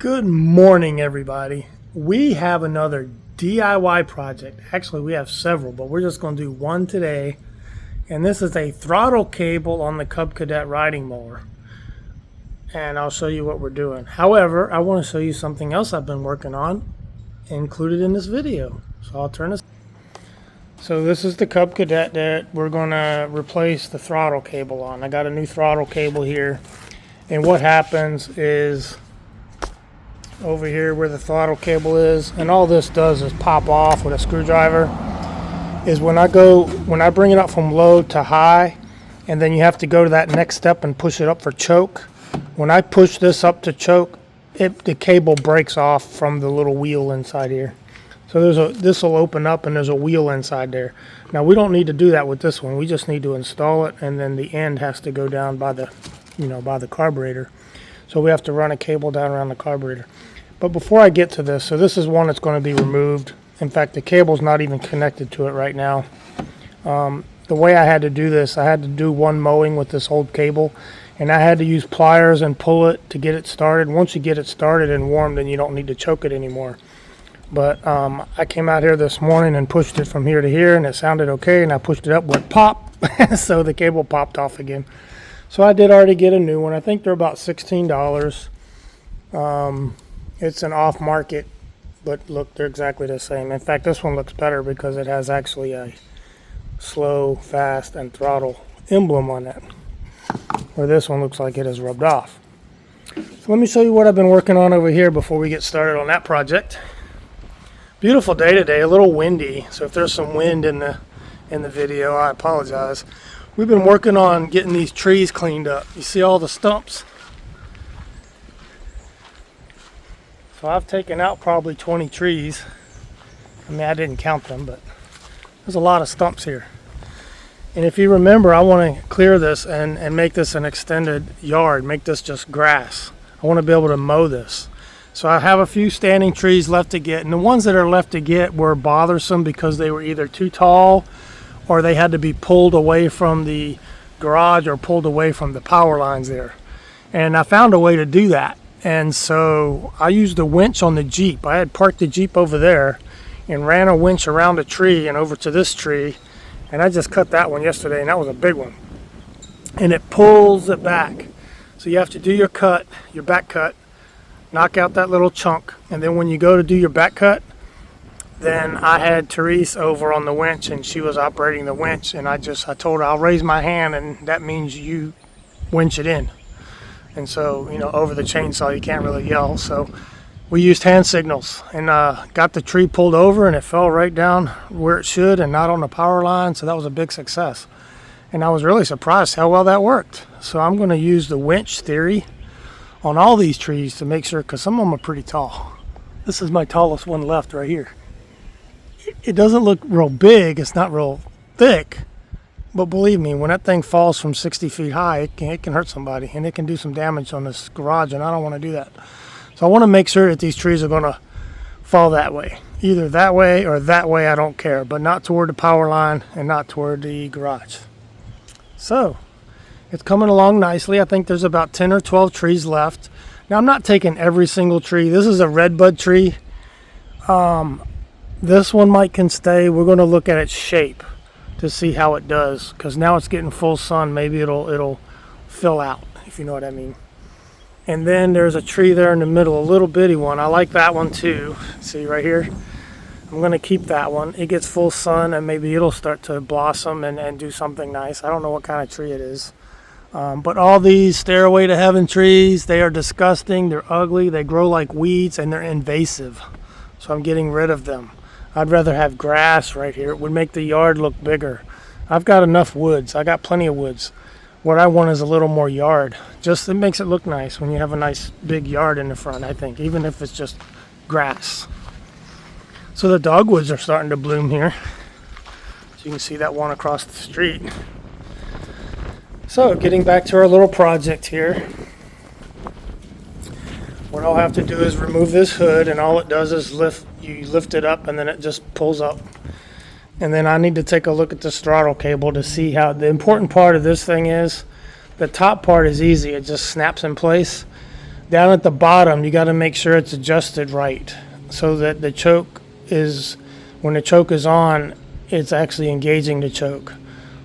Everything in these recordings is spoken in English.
Good morning, everybody. We have another DIY project. Actually, we have several, but we're just going to do one today. And this is a throttle cable on the Cub Cadet riding mower. And I'll show you what we're doing. However, I want to show you something else I've been working on included in this video. So I'll turn this. So this is the Cub Cadet that we're going to replace the throttle cable on. I got a new throttle cable here. And what happens is over here where the throttle cable is, and all this does is pop off with a screwdriver, is when I bring it up from low to high, and then you have to go to that next step and push it up for choke. When I push this up to choke, the cable breaks off from the little wheel inside here. So this will open up and there's a wheel inside there. Now we don't need to do that with this one. We just need to install it, and then the end has to go down by the carburetor. So we have to run a cable down around the carburetor. But before I get to this, so this is one that's going to be removed. In fact, the cable's not even connected to it right now. The way I had to do this, I had to do one mowing with this old cable, and I had to use pliers and pull it to get it started. Once you get it started and warm, then you don't need to choke it anymore. But I came out here this morning and pushed it from here to here, and it sounded okay, and I pushed it up, went pop, so the cable popped off again. So I did already get a new one. I think they're about $16. It's an off-market, but look, they're exactly the same. In fact, this one looks better because it has actually a slow, fast, and throttle emblem on it, where this one looks like it is rubbed off. So let me show you what I've been working on over here before we get started on that project. Beautiful day today, a little windy, so if there's some wind in the video, I apologize. We've been working on getting these trees cleaned up. You see all the stumps? So I've taken out probably 20 trees. I mean, I didn't count them, but there's a lot of stumps here. And if you remember, I want to clear this and make this an extended yard, make this just grass. I want to be able to mow this. So I have a few standing trees left to get, and the ones that are left to get were bothersome because they were either too tall or they had to be pulled away from the garage or pulled away from the power lines there. And I found a way to do that. And so I used a winch on the Jeep. I had parked the Jeep over there and ran a winch around a tree and over to this tree. And I just cut that one yesterday, and that was a big one. And it pulls it back. So you have to do your cut, your back cut, knock out that little chunk. And then when you go to do your back cut, then I had Therese over on the winch, and she was operating the winch. And I told her, I'll raise my hand, and that means you winch it in. And so, over the chainsaw, you can't really yell. So we used hand signals and got the tree pulled over, and it fell right down where it should and not on the power line. So that was a big success. And I was really surprised how well that worked. So I'm going to use the winch theory on all these trees to make sure, because some of them are pretty tall. This is my tallest one left right here. It doesn't look real big. It's not real thick. But believe me, when that thing falls from 60 feet high, it can hurt somebody, and it can do some damage on this garage, and I don't want to do that. So I want to make sure that these trees are going to fall that way. Either that way or that way, I don't care, but not toward the power line and not toward the garage. So it's coming along nicely. I think there's about 10 or 12 trees left. Now, I'm not taking every single tree. This is a redbud tree. This one can stay. We're going to look at its shape to see how it does, because now it's getting full sun. Maybe it'll fill out, if you know what I mean. And then there's a tree there in the middle, a little bitty one. I like that one too. See right here? I'm going to keep that one. It gets full sun, and maybe it'll start to blossom and do something nice. I don't know what kind of tree it is. But all these Stairway to Heaven trees, they are disgusting. They're ugly. They grow like weeds, and they're invasive. So I'm getting rid of them. I'd rather have grass right here. It would make the yard look bigger. I've got enough woods. I got plenty of woods. What I want is a little more yard. It makes it look nice when you have a nice big yard in the front, I think, even if it's just grass. So the dogwoods are starting to bloom here. So you can see that one across the street. So getting back to our little project here. What I'll have to do is remove this hood, and all it does is you lift it up, and then it just pulls up. And then I need to take a look at this throttle cable to see how the important part of this thing is. The top part is easy. It just snaps in place. down at the bottom, you got to make sure it's adjusted right so that the choke is, when the choke is on, it's actually engaging the choke.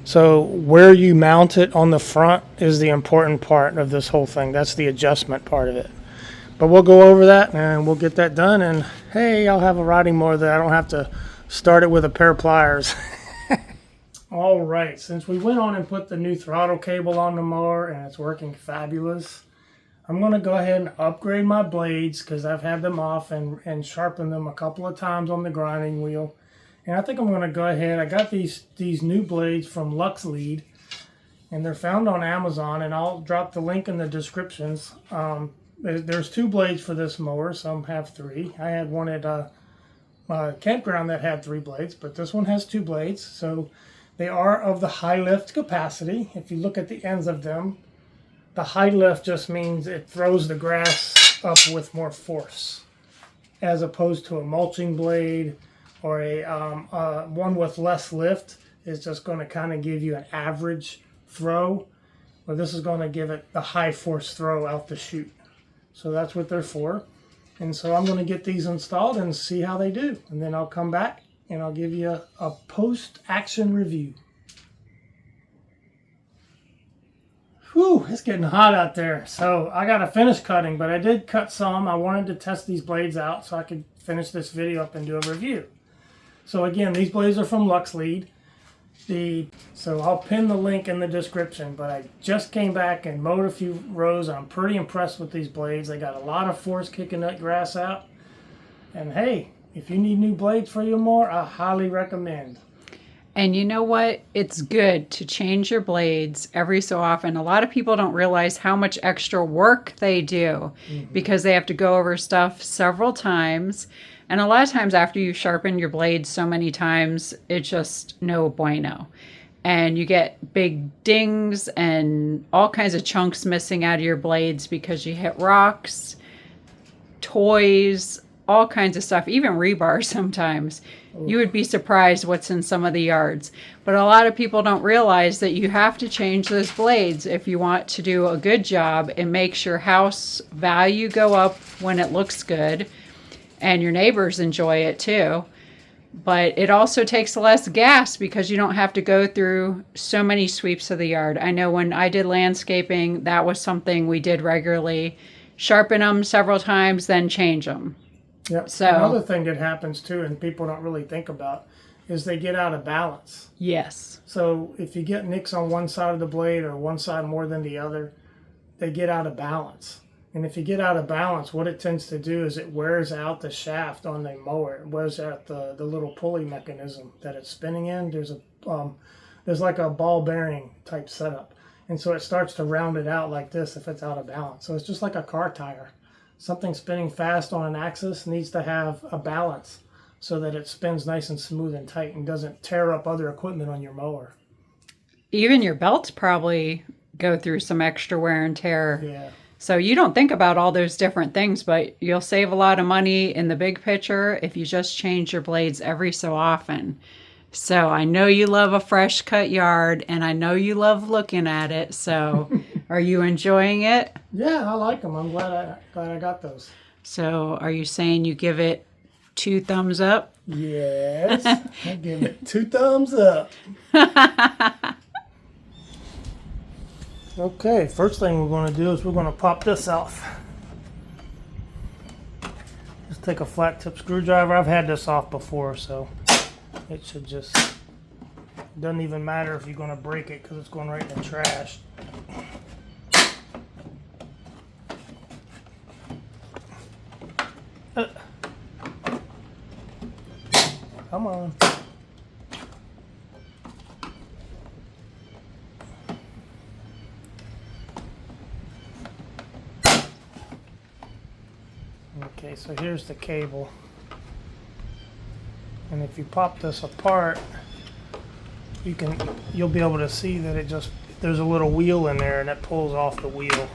So where you mount it on the front is the important part of this whole thing. That's the adjustment part of it. But we'll go over that and we'll get that done. And hey, I'll have a riding mower that I don't have to start it with a pair of pliers. All right, since we went on and put the new throttle cable on the mower and it's working fabulous, I'm going to go ahead and upgrade my blades because I've had them off and sharpened them a couple of times on the grinding wheel. And I think I'm going to go ahead. I got these new blades from Luxlead, and they're found on Amazon, and I'll drop the link in the descriptions. There's 2 blades for this mower. Some have 3. I had one at a campground that had 3 blades, but this one has 2 blades. So they are of the high lift capacity. If you look at the ends of them, the high lift just means it throws the grass up with more force, as opposed to a mulching blade or a one with less lift is just going to kind of give you an average throw. Well, this is going to give it the high force throw out the chute. So that's what they're for. And so I'm going to get these installed and see how they do. And then I'll come back and I'll give you a post-action review. Whew, it's getting hot out there. So I got to finish cutting, but I did cut some. I wanted to test these blades out so I could finish this video up and do a review. So again, these blades are from Luxlead. So I'll pin the link in the description, but I just came back and mowed a few rows. I'm pretty impressed with these blades. They got a lot of force kicking that grass out. And hey, if you need new blades for your mower, I highly recommend. And you know what? It's good to change your blades every so often. A lot of people don't realize how much extra work they do because they have to go over stuff several times. And a lot of times after you sharpen your blades so many times, it's just no bueno. And you get big dings and all kinds of chunks missing out of your blades because you hit rocks, toys, all kinds of stuff, even rebar sometimes. You would be surprised what's in some of the yards. But a lot of people don't realize that you have to change those blades if you want to do a good job and make your house value go up when it looks good. And your neighbors enjoy it too. But it also takes less gas because you don't have to go through so many sweeps of the yard. I know when I did landscaping, that was something we did regularly. Sharpen them several times, then change them. Yep. So another thing that happens too, and people don't really think about, is they get out of balance. Yes. So if you get nicks on one side of the blade or one side more than the other, they get out of balance. And if you get out of balance, what it tends to do is it wears out the shaft on the mower. It wears out the little pulley mechanism that it's spinning in. There's like a ball bearing type setup. And so it starts to round it out like this if it's out of balance. So it's just like a car tire. Something spinning fast on an axis needs to have a balance so that it spins nice and smooth and tight and doesn't tear up other equipment on your mower. Even your belts probably go through some extra wear and tear. Yeah. So you don't think about all those different things, but you'll save a lot of money in the big picture if you just change your blades every so often. So I know you love a fresh cut yard, and I know you love looking at it. So are you enjoying it? Yeah, I like them. I'm glad I got those. So are you saying you give it 2 thumbs up? Yes, I give it 2 thumbs up. Okay, first thing we're going to do is we're going to pop this off. Just take a flat tip screwdriver. I've had this off before, so it should just, doesn't even matter if you're going to break it because it's going right in the trash. Come on. Okay, so here's the cable. And if you pop this apart, you'll be able to see that there's a little wheel in there and it pulls off the wheel.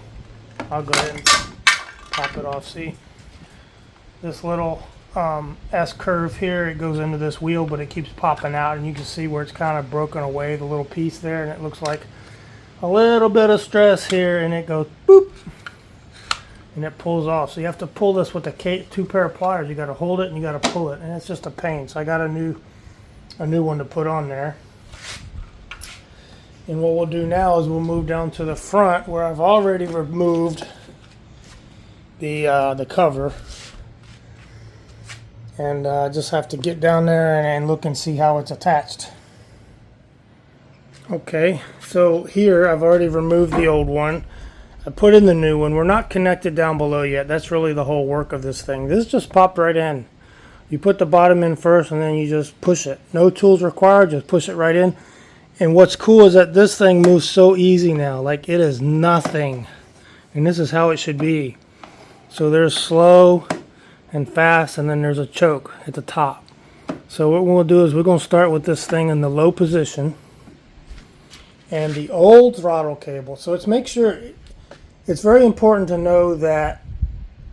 I'll go ahead and pop it off. See this little S curve here, it goes into this wheel, but it keeps popping out, and you can see where it's kind of broken away, the little piece there, and it looks like a little bit of stress here, and it goes boop. and it pulls off. So you have to pull this with the two pair of pliers. You got to hold it and you got to pull it, and it's just a pain. So I got a new one to put on there. And what we'll do now is we'll move down to the front where I've already removed the cover, and just have to get down there and look and see how it's attached. Okay, so here I've already removed the old one. I put in the new one. We're not connected down below yet. That's really the whole work of this thing. This just popped right in. You put the bottom in first and then you just push it. No tools required, just push it right in. And what's cool is that this thing moves so easy now. Like, it is nothing. And this is how it should be. So there's slow and fast, and then there's a choke at the top. So what we'll do is we're going to start with this thing in the low position. And the old throttle cable. So it's very important to know that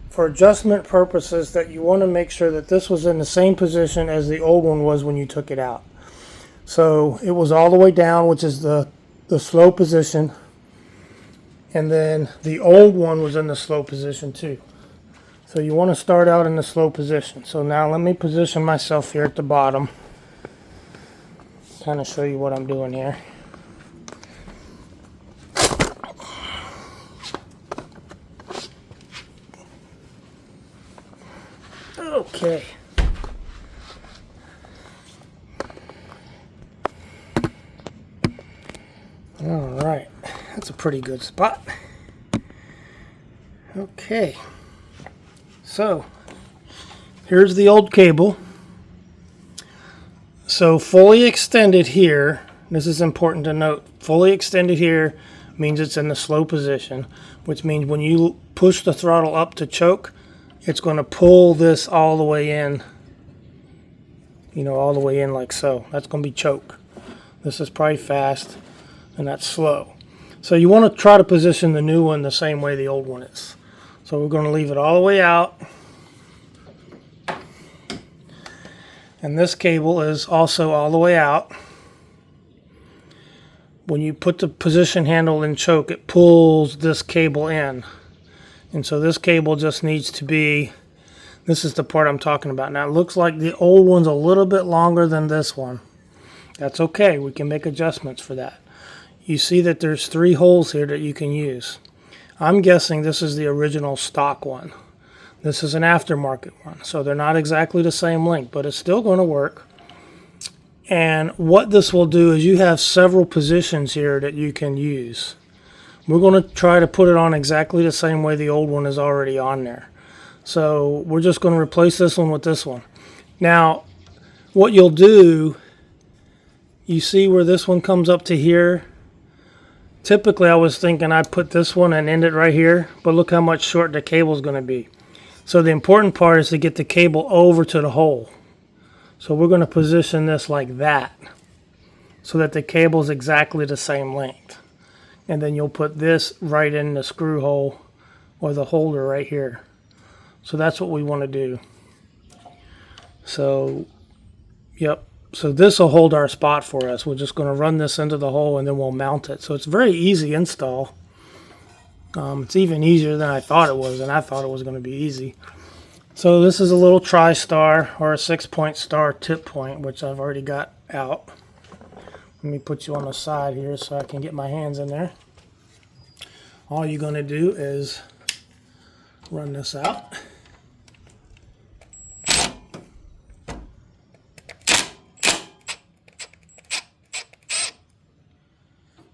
for adjustment purposes that you want to make sure that this was in the same position as the old one was when you took it out. So it was all the way down, which is the slow position. And then the old one was in the slow position too. So you want to start out in the slow position. So now let me position myself here at the bottom. Kind of show you what I'm doing here. Okay. All right, that's a pretty good spot. Okay, so here's the old cable. So fully extended here, this is important to note, fully extended here means it's in the slow position, which means when you push the throttle up to choke, it's going to pull this all the way in, all the way in like so. That's going to be choke. This is probably fast, and that's slow. So you want to try to position the new one the same way the old one is. So we're going to leave it all the way out. And this cable is also all the way out. When you put the position handle in choke, it pulls this cable in. And so this cable just needs to be, this is the part I'm talking about. Now it looks like the old one's a little bit longer than this one. That's okay, we can make adjustments for that. You see that there's 3 holes here that you can use. I'm guessing this is the original stock one. This is an aftermarket one, so they're not exactly the same length, but it's still going to work. And what this will do is you have several positions here that you can use. We're going to try to put it on exactly the same way the old one is already on there. So we're just going to replace this one with this one. Now, what you'll do, you see where this one comes up to here? Typically, I was thinking I'd put this one and end it right here, but look how much short the cable is going to be. So the important part is to get the cable over to the hole. So we're going to position this like that, so that the cable is exactly the same length. And then you'll put this right in the screw hole or the holder right here. So that's what we want to do. So, yep. So this will hold our spot for us. We're just going to run this into the hole and then we'll mount it. So it's very easy install. It's even easier than I thought it was, and I thought it was going to be easy. So this is a little tri-star or a 6-point star tip point, which I've already got out. Let me put you on the side here so I can get my hands in there. All you're going to do is run this out.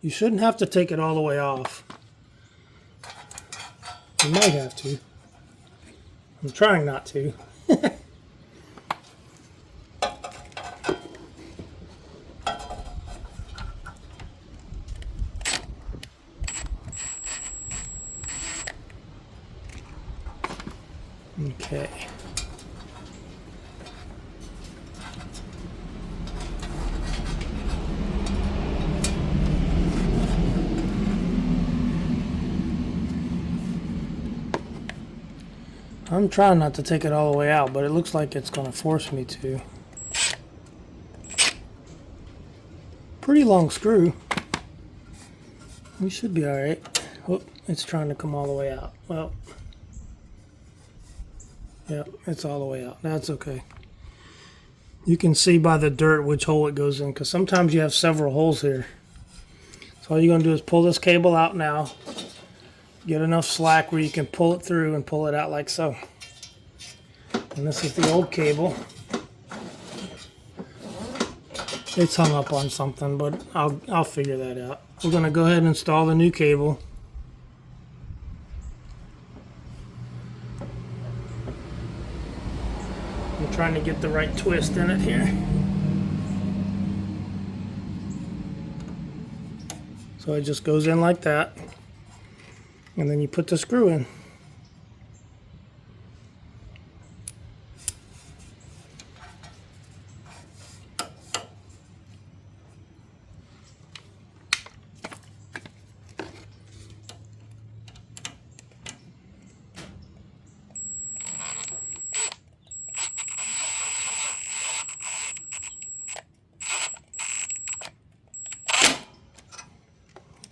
You shouldn't have to take it all the way off. You might have to. I'm trying not to. Okay. I'm trying not to take it all the way out, but it looks like it's going to force me to. Pretty long screw. We should be alright. Oh, it's trying to come all the way out. Well, Yeah, it's all the way out. That's okay. You can see by the dirt which hole it goes in, because sometimes you have several holes here. So all you're going to do is pull this cable out now. Get enough slack where you can pull it through and pull it out like so. And this is the old cable. It's hung up on something, but I'll figure that out. We're going to go ahead and install the new cable. I'm trying to get the right twist in it here. So it just goes in like that. And then you put the screw in.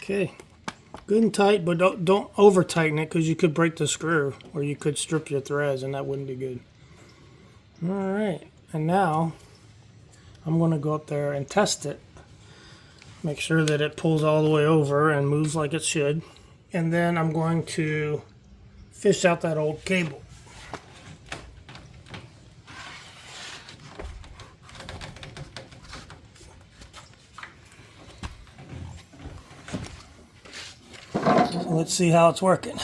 Okay, good and tight, but don't over tighten it, because you could break the screw, or you could strip your threads, and that wouldn't be good. All right, and now I'm going to go up there and test it. Make sure that it pulls all the way over and moves like it should. And then I'm going to fish out that old cable. So let's see how it's working.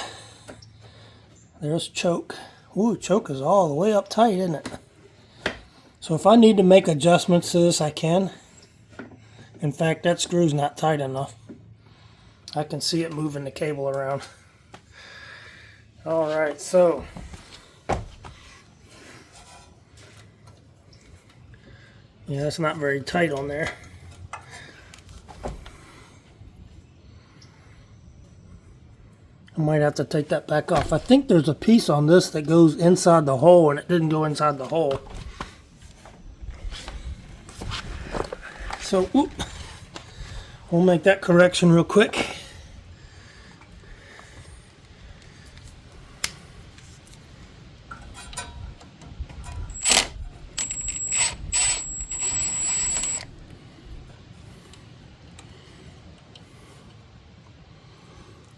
There's choke. Ooh, choke is all the way up tight, isn't it? So if I need to make adjustments to this, I can. In fact, that screw's not tight enough. I can see it moving the cable around. All right, so yeah, that's not very tight on there. I might have to take that back off. I think there's a piece on this that goes inside the hole, and it didn't go inside the hole. So, whoop, we'll make that correction real quick.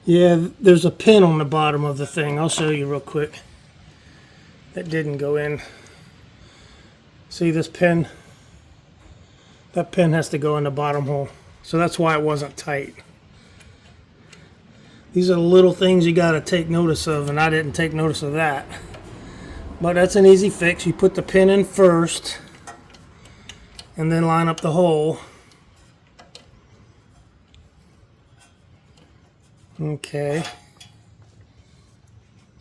Yeah, there's a pin on the bottom of the thing. I'll show you real quick. That didn't go in. See this pin? That pin has to go in the bottom hole. So that's why it wasn't tight. These are the little things you got to take notice of, and I didn't take notice of that. But that's an easy fix. You put the pin in first, and then line up the hole. Okay.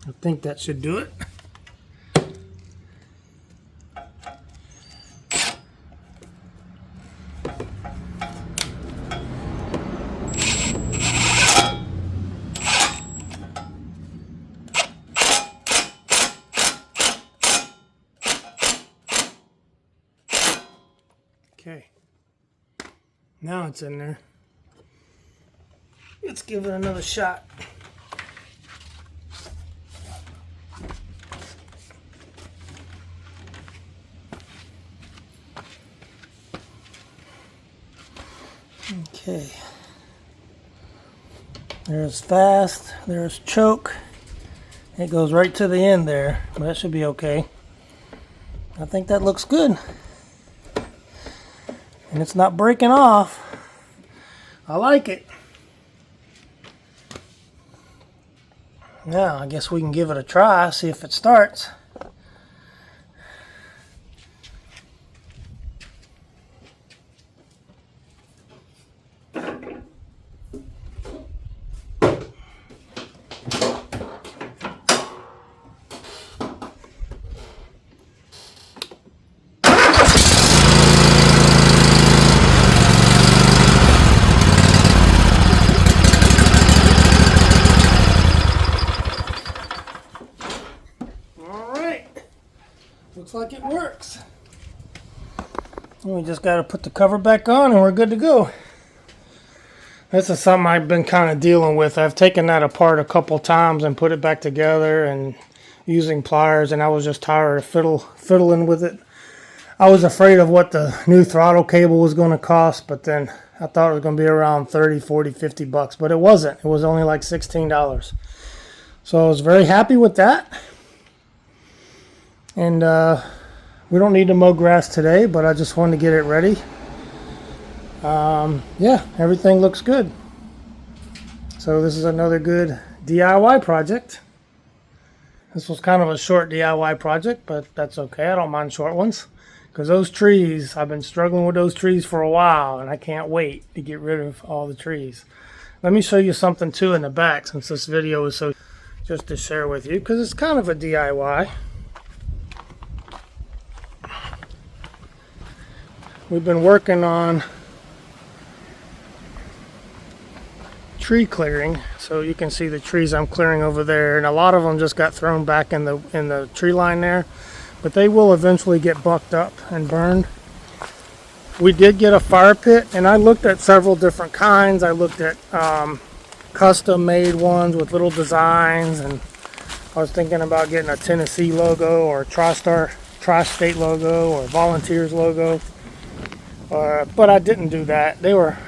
I think that should do it. Okay. Now it's in there. Let's give it another shot. Okay. There's fast, there's choke. It goes right to the end there, but that should be okay. I think that looks good. And it's not breaking off. I like it. Now, I guess we can give it a try, see if it starts. Looks like it works. We just got to put the cover back on and we're good to go. This is something I've been kind of dealing with. I've taken that apart a couple times and put it back together, and using pliers, and I was just tired of fiddling with it. I was afraid of what the new throttle cable was going to cost, but then I thought it was going to be around 30, 40, 50 bucks, but it wasn't. It was only like $16. So I was very happy with that. And we don't need to mow grass today, but I just wanted to get it ready. Yeah, everything looks good. So this is another good DIY project. This was kind of a short DIY project, but that's okay. I don't mind short ones. Because those trees, I've been struggling with those trees for a while, and I can't wait to get rid of all the trees. Let me show you something too in the back, since this video is so, just to share with you, because it's kind of a DIY. We've been working on tree clearing, so you can see the trees I'm clearing over there, and a lot of them just got thrown back in the tree line there. But they will eventually get bucked up and burned. We did get a fire pit, and I looked at several different kinds. I looked at custom made ones with little designs, and I was thinking about getting a Tennessee logo or a Tri-State logo or Volunteers logo. But I didn't do that. They were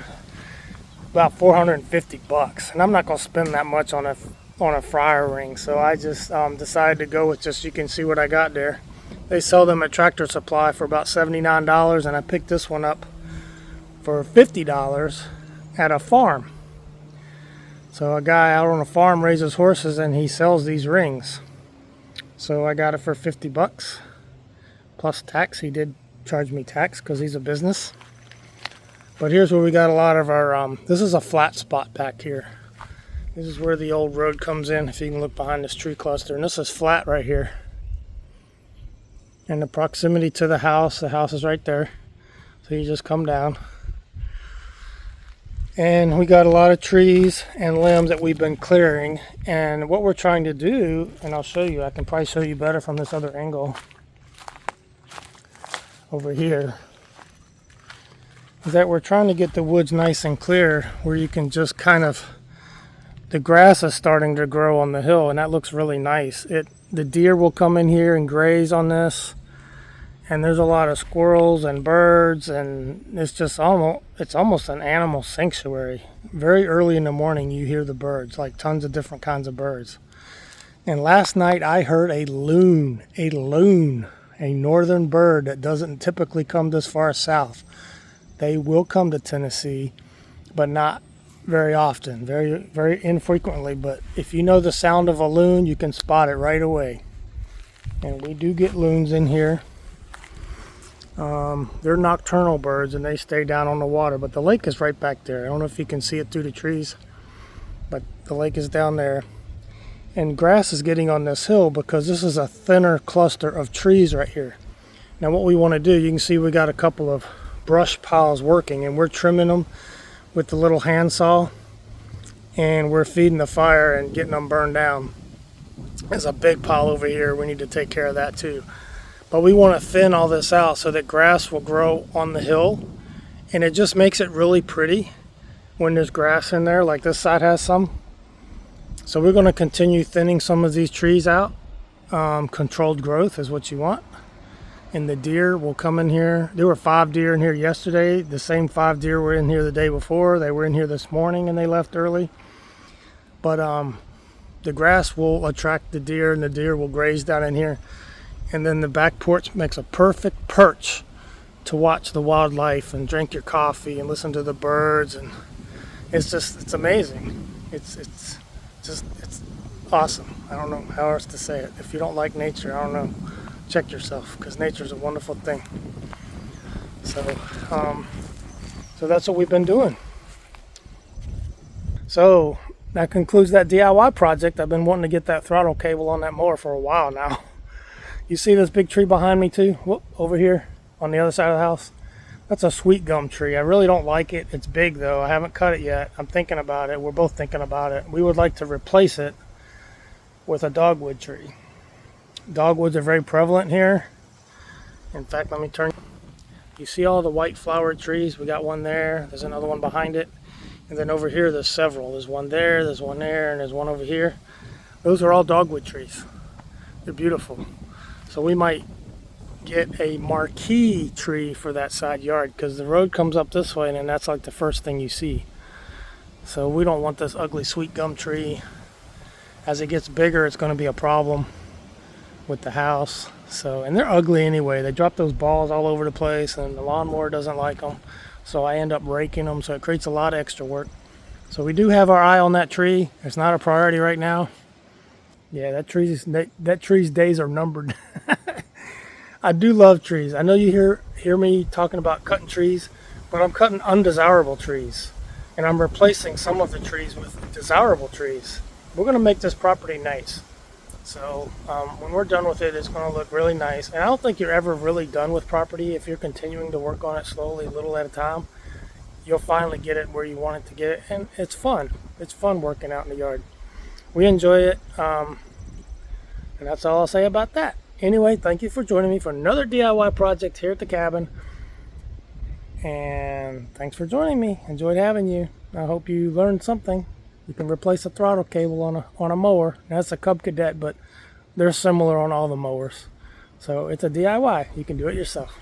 about 450 bucks, and I'm not going to spend that much on a fryer ring, so I just decided to go with just, you can see what I got there. They sell them at Tractor Supply for about $79, and I picked this one up for $50 at a farm. So a guy out on a farm raises horses, and he sells these rings. So I got it for 50 bucks plus tax. He did charge me tax because he's a business. But here's where we got a lot of our, this is a flat spot back here. This is where the old road comes in, if you can look behind this tree cluster. And this is flat right here. And the proximity to the house is right there. So you just come down. And we got a lot of trees and limbs that we've been clearing. And what we're trying to do, and I'll show you, I can probably show you better from this other angle over here, is that we're trying to get the woods nice and clear where you can just kind of, the grass is starting to grow on the hill, and that looks really nice. The deer will come in here and graze on this, and there's a lot of squirrels and birds, and it's just almost an animal sanctuary. Very early in the morning you hear the birds, like tons of different kinds of birds. And last night I heard a loon, a northern bird that doesn't typically come this far south. They will come to Tennessee, but not very often, very, very infrequently. But if you know the sound of a loon, you can spot it right away. And we do get loons in here. They're nocturnal birds, and they stay down on the water, but the lake is right back there. I don't know if you can see it through the trees, but the lake is down there. And grass is getting on this hill because this is a thinner cluster of trees right here. Now what we want to do, you can see we got a couple of brush piles working, and we're trimming them with the little handsaw, and we're feeding the fire and getting them burned down. There's a big pile over here. We need to take care of that too. But we want to thin all this out so that grass will grow on the hill, and it just makes it really pretty when there's grass in there, like this side has some. So we're going to continue thinning some of these trees out. Controlled growth is what you want. And the deer will come in here. There were 5 deer in here yesterday. The same 5 deer were in here the day before. They were in here this morning, and they left early. But the grass will attract the deer, and the deer will graze down in here. And then the back porch makes a perfect perch to watch the wildlife and drink your coffee and listen to the birds. And it's amazing. It's awesome. I don't know how else to say it. If you don't like nature, I don't know. Check yourself, because nature's a wonderful thing. So that's what we've been doing. So that concludes that DIY project. I've been wanting to get that throttle cable on that mower for a while now. You see this big tree behind me too? Whoop, over here on the other side of the house. That's a sweet gum tree. I really don't like it. It's big though. I haven't cut it yet. I'm thinking about it. We're both thinking about it. We would like to replace it with a dogwood tree. Dogwoods are very prevalent here. In fact, let me turn. You see all the white flowered trees? We got one there. There's another one behind it. And then over here, there's several. There's one there, and there's one over here. Those are all dogwood trees. They're beautiful. So we might get a marquee tree for that side yard because the road comes up this way and then that's like the first thing you see. So we don't want this ugly sweet gum tree. As it gets bigger, it's going to be a problem with the house. So, and they're ugly anyway. They drop those balls all over the place and the lawnmower doesn't like them. So I end up raking them, so it creates a lot of extra work. So we do have our eye on that tree. It's not a priority right now. Yeah, that tree's days are numbered. I do love trees. I know you hear me talking about cutting trees, but I'm cutting undesirable trees. And I'm replacing some of the trees with desirable trees. We're going to make this property nice. So when we're done with it, it's going to look really nice. And I don't think you're ever really done with property if you're continuing to work on it slowly, little at a time. You'll finally get it where you want it to get it. And it's fun. It's fun working out in the yard. We enjoy it. And that's all I'll say about that. Anyway, thank you for joining me for another DIY project here at the cabin. And thanks for joining me. Enjoyed having you. I hope you learned something. You can replace a throttle cable on a mower. That's a Cub Cadet, but they're similar on all the mowers. So it's a DIY. You can do it yourself.